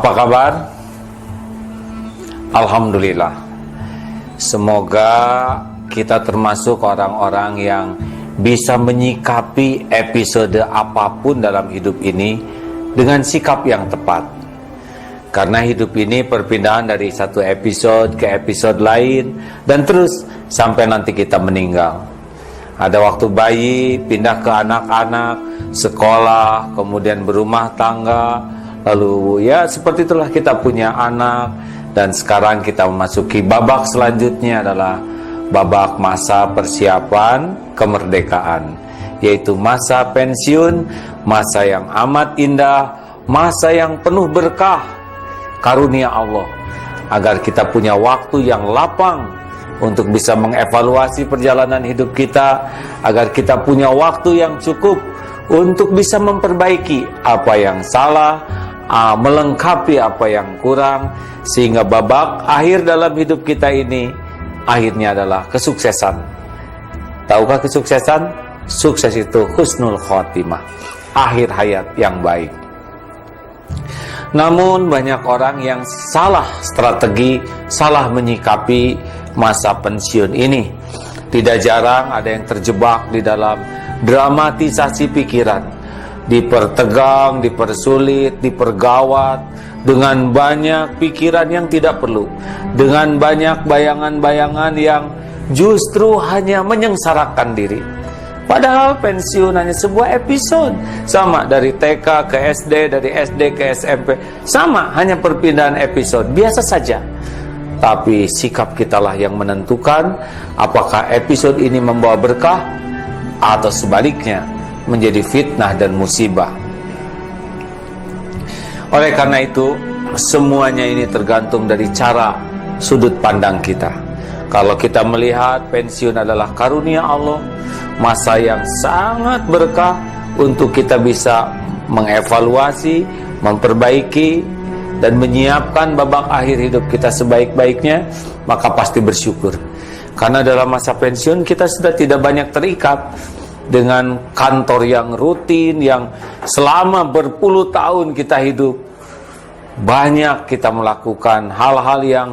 Apa kabar? Alhamdulillah. Semoga kita termasuk orang-orang yang bisa menyikapi episode apapun dalam hidup ini dengan sikap yang tepat. Karena hidup ini perpindahan dari satu episode ke episode lain dan terus sampai nanti kita meninggal. Ada waktu bayi, pindah ke anak-anak, sekolah, kemudian berumah tangga, lalu ya seperti itulah kita punya anak. Dan sekarang kita memasuki babak selanjutnya adalah babak masa persiapan kemerdekaan, yaitu masa pensiun, masa yang amat indah, masa yang penuh berkah karunia Allah, agar kita punya waktu yang lapang untuk bisa mengevaluasi perjalanan hidup kita, agar kita punya waktu yang cukup untuk bisa memperbaiki apa yang salah, melengkapi apa yang kurang, sehingga babak akhir dalam hidup kita ini akhirnya adalah kesuksesan. Tahukah kesuksesan? Sukses itu husnul khotimah, akhir hayat yang baik. Namun banyak orang yang salah strategi, salah menyikapi masa pensiun ini. Tidak jarang ada yang terjebak di dalam dramatisasi pikiran, dipertegang, dipersulit, dipergawat dengan banyak pikiran yang tidak perlu, dengan banyak bayangan-bayangan yang justru hanya menyengsarakan diri. Padahal pensiun hanya sebuah episode, sama dari TK ke SD, dari SD ke SMP, sama hanya perpindahan episode, biasa saja. Tapi sikap kitalah yang menentukan apakah episode ini membawa berkah atau sebaliknya menjadi fitnah dan musibah. Oleh karena itu, semuanya ini tergantung dari cara sudut pandang kita. Kalau kita melihat pensiun adalah karunia Allah, masa yang sangat berkah untuk kita bisa mengevaluasi, memperbaiki, dan menyiapkan babak akhir hidup kita sebaik-baiknya, maka pasti bersyukur. Karena dalam masa pensiun kita sudah tidak banyak terikat dengan kantor yang rutin, yang selama berpuluh tahun kita hidup. Banyak kita melakukan hal-hal yang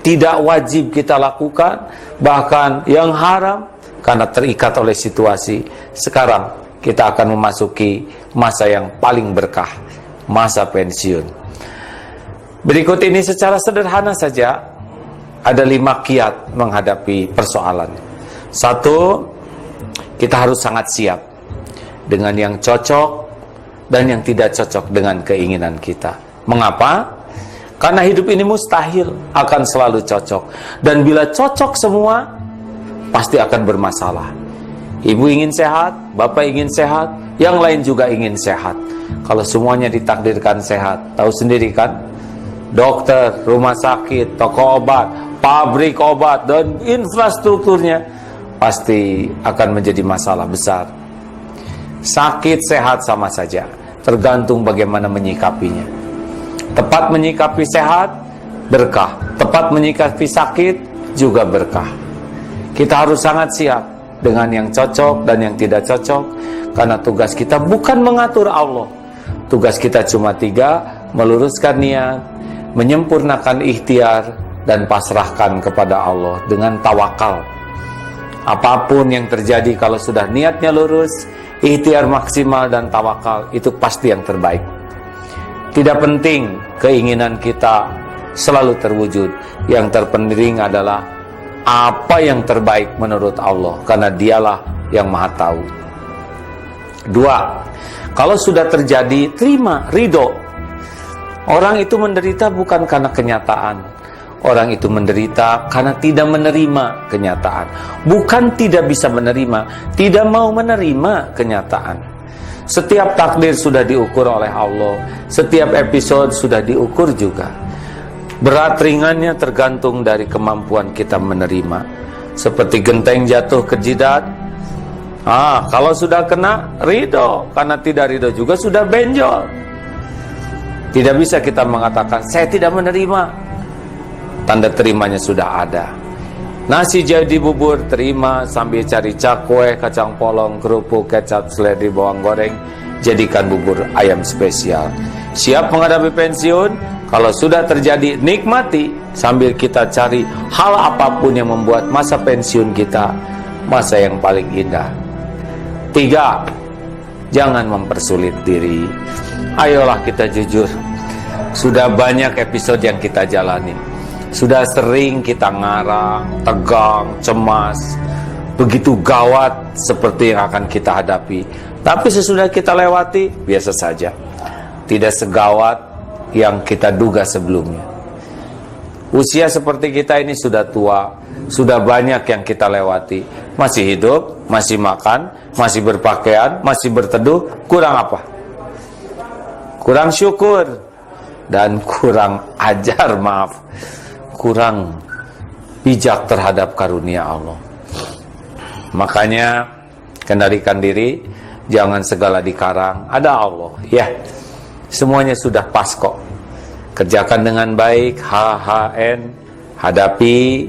tidak wajib kita lakukan, bahkan yang haram, karena terikat oleh situasi. Sekarang kita akan memasuki masa yang paling berkah, masa pensiun. Berikut ini secara sederhana saja, ada 5 kiat menghadapi persoalan. 1, kita harus sangat siap dengan yang cocok dan yang tidak cocok dengan keinginan kita. Mengapa? Karena hidup ini mustahil akan selalu cocok. Dan bila cocok semua, pasti akan bermasalah. Ibu ingin sehat, bapak ingin sehat, yang lain juga ingin sehat. Kalau semuanya ditakdirkan sehat, tahu sendiri kan? Dokter, rumah sakit, toko obat, pabrik obat, dan infrastrukturnya pasti akan menjadi masalah besar. Sakit sehat sama saja, tergantung bagaimana menyikapinya. Tepat menyikapi sehat, berkah. Tepat menyikapi sakit, juga berkah. Kita harus sangat siap dengan yang cocok dan yang tidak cocok, karena tugas kita bukan mengatur Allah. Tugas kita cuma 3, meluruskan niat, menyempurnakan ikhtiar, dan pasrahkan kepada Allah dengan tawakal. Apapun yang terjadi, kalau sudah niatnya lurus, ikhtiar maksimal dan tawakal, itu pasti yang terbaik. Tidak penting keinginan kita selalu terwujud, yang terpenting adalah apa yang terbaik menurut Allah, karena dialah yang maha tahu. 2, kalau sudah terjadi, terima, ridho. Orang itu menderita bukan karena kenyataan, orang itu menderita karena tidak menerima kenyataan. Bukan tidak bisa menerima, tidak mau menerima kenyataan. Setiap takdir sudah diukur oleh Allah, setiap episode sudah diukur juga. Berat ringannya tergantung dari kemampuan kita menerima. Seperti genteng jatuh ke jidat, kalau sudah kena, ridho. Karena tidak ridho juga sudah benjol. Tidak bisa kita mengatakan saya tidak menerima, tanda terimanya sudah ada. Nasi jadi bubur, terima sambil cari cakwe, kacang polong, kerupuk, kecap, seledri, bawang goreng, jadikan bubur ayam spesial. Siap menghadapi pensiun? Kalau sudah terjadi, nikmati sambil kita cari hal apapun yang membuat masa pensiun kita masa yang paling indah. 3, jangan mempersulit diri. Ayolah kita jujur. Sudah banyak episode yang kita jalani. Sudah sering kita ngarang, tegang, cemas, begitu gawat seperti yang akan kita hadapi. Tapi sesudah kita lewati, biasa saja. Tidak segawat yang kita duga sebelumnya. Usia seperti kita ini sudah tua, sudah banyak yang kita lewati. Masih hidup, masih makan, masih berpakaian, masih berteduh. Kurang apa? Kurang syukur dan kurang ajar, maaf, kurang bijak terhadap karunia Allah. Makanya kendalikan diri, jangan segala dikarang. Ada Allah, ya. Semuanya sudah pas kok. Kerjakan dengan baik, HHN, hadapi,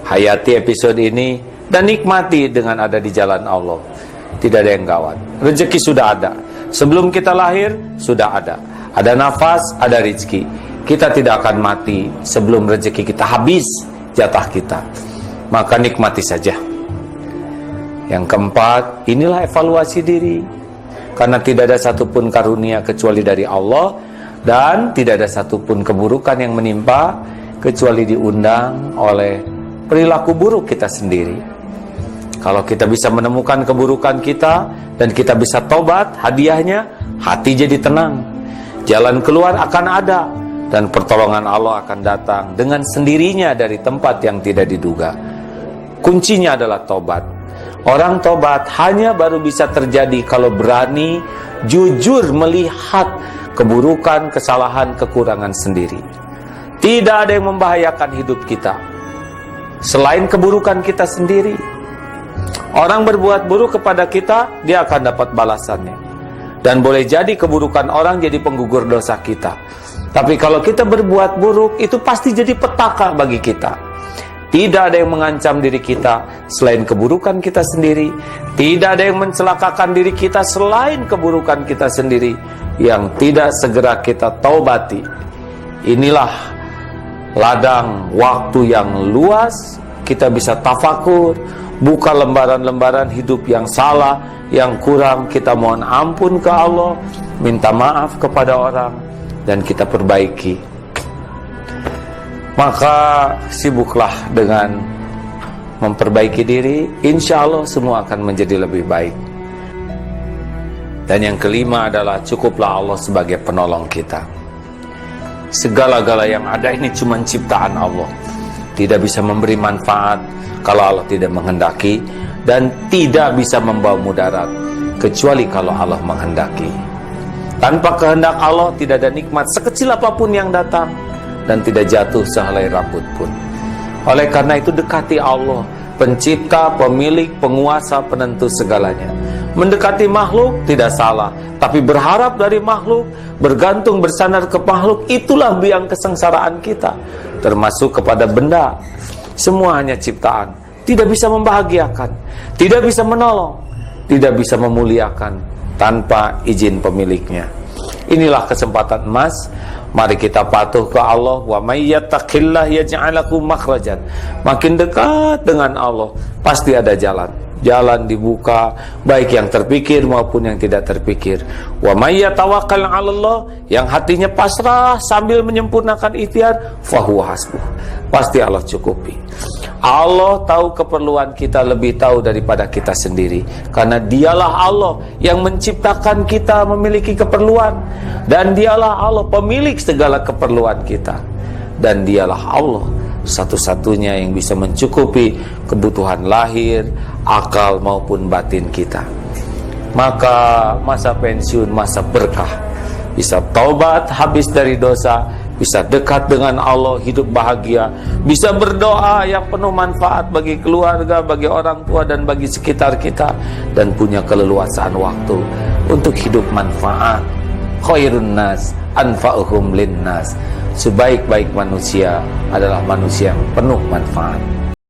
hayati episode ini, dan nikmati dengan ada di jalan Allah. Tidak ada yang gawat. Rezeki sudah ada. Sebelum kita lahir, sudah ada. Ada nafas, ada rezeki. Kita tidak akan mati sebelum rezeki kita habis, jatah kita. Maka nikmati saja. Yang keempat, inilah evaluasi diri. Karena tidak ada satupun karunia kecuali dari Allah, dan tidak ada satupun keburukan yang menimpa kecuali diundang oleh perilaku buruk kita sendiri. Kalau kita bisa menemukan keburukan kita dan kita bisa tobat, hadiahnya hati jadi tenang. Jalan keluar akan ada dan pertolongan Allah akan datang dengan sendirinya dari tempat yang tidak diduga. Kuncinya adalah tobat. Orang tobat hanya baru bisa terjadi kalau berani jujur melihat keburukan, kesalahan, kekurangan sendiri. Tidak ada yang membahayakan hidup kita selain keburukan kita sendiri. Orang berbuat buruk kepada kita, dia akan dapat balasannya. Dan boleh jadi keburukan orang jadi penggugur dosa kita. Tapi kalau kita berbuat buruk, itu pasti jadi petaka bagi kita. Tidak ada yang mengancam diri kita selain keburukan kita sendiri. Tidak ada yang mencelakakan diri kita selain keburukan kita sendiri yang tidak segera kita taubati. Inilah ladang waktu yang luas. Kita bisa tafakur, buka lembaran-lembaran hidup yang salah, yang kurang, kita mohon ampun ke Allah, minta maaf kepada orang, dan kita perbaiki. Maka sibuklah dengan memperbaiki diri, insya Allah semua akan menjadi lebih baik. Dan yang kelima adalah cukuplah Allah sebagai penolong kita. Segala-gala yang ada ini cuma ciptaan Allah. Tidak bisa memberi manfaat kalau Allah tidak menghendaki, dan tidak bisa membawa mudarat kecuali kalau Allah menghendaki. Tanpa kehendak Allah tidak ada nikmat sekecil apapun yang datang, dan tidak jatuh sehelai rambut pun. Oleh karena itu dekati Allah, pencipta, pemilik, penguasa, penentu segalanya. Mendekati makhluk tidak salah, tapi berharap dari makhluk, bergantung bersandar ke makhluk, itulah biang kesengsaraan kita. Termasuk kepada benda. Semua hanya ciptaan, tidak bisa membahagiakan, tidak bisa menolong, tidak bisa memuliakan tanpa izin pemiliknya. Inilah kesempatan emas. Mari kita patuh ke Allah. Wa may yattaqillah yaj'al lahu makhrajan. Makin dekat dengan Allah, pasti ada jalan. Jalan dibuka, baik yang terpikir maupun yang tidak terpikir. Wa may yatawakkal 'ala Allah, yang hatinya pasrah sambil menyempurnakan ikhtiar, fahuwa hasbuh. Pasti Allah cukupi. Allah tahu keperluan kita lebih tahu daripada kita sendiri, karena dialah Allah yang menciptakan kita memiliki keperluan, dan dialah Allah pemilik segala keperluan kita, dan dialah Allah satu-satunya yang bisa mencukupi kebutuhan lahir, akal maupun batin kita. Maka masa pensiun masa berkah, bisa taubat habis dari dosa, bisa dekat dengan Allah, hidup bahagia, bisa berdoa yang penuh manfaat bagi keluarga, bagi orang tua, dan bagi sekitar kita, dan punya keleluasaan waktu untuk hidup manfaat. Khairun nas anfa'uhum linnas. Sebaik-baik manusia adalah manusia yang penuh manfaat.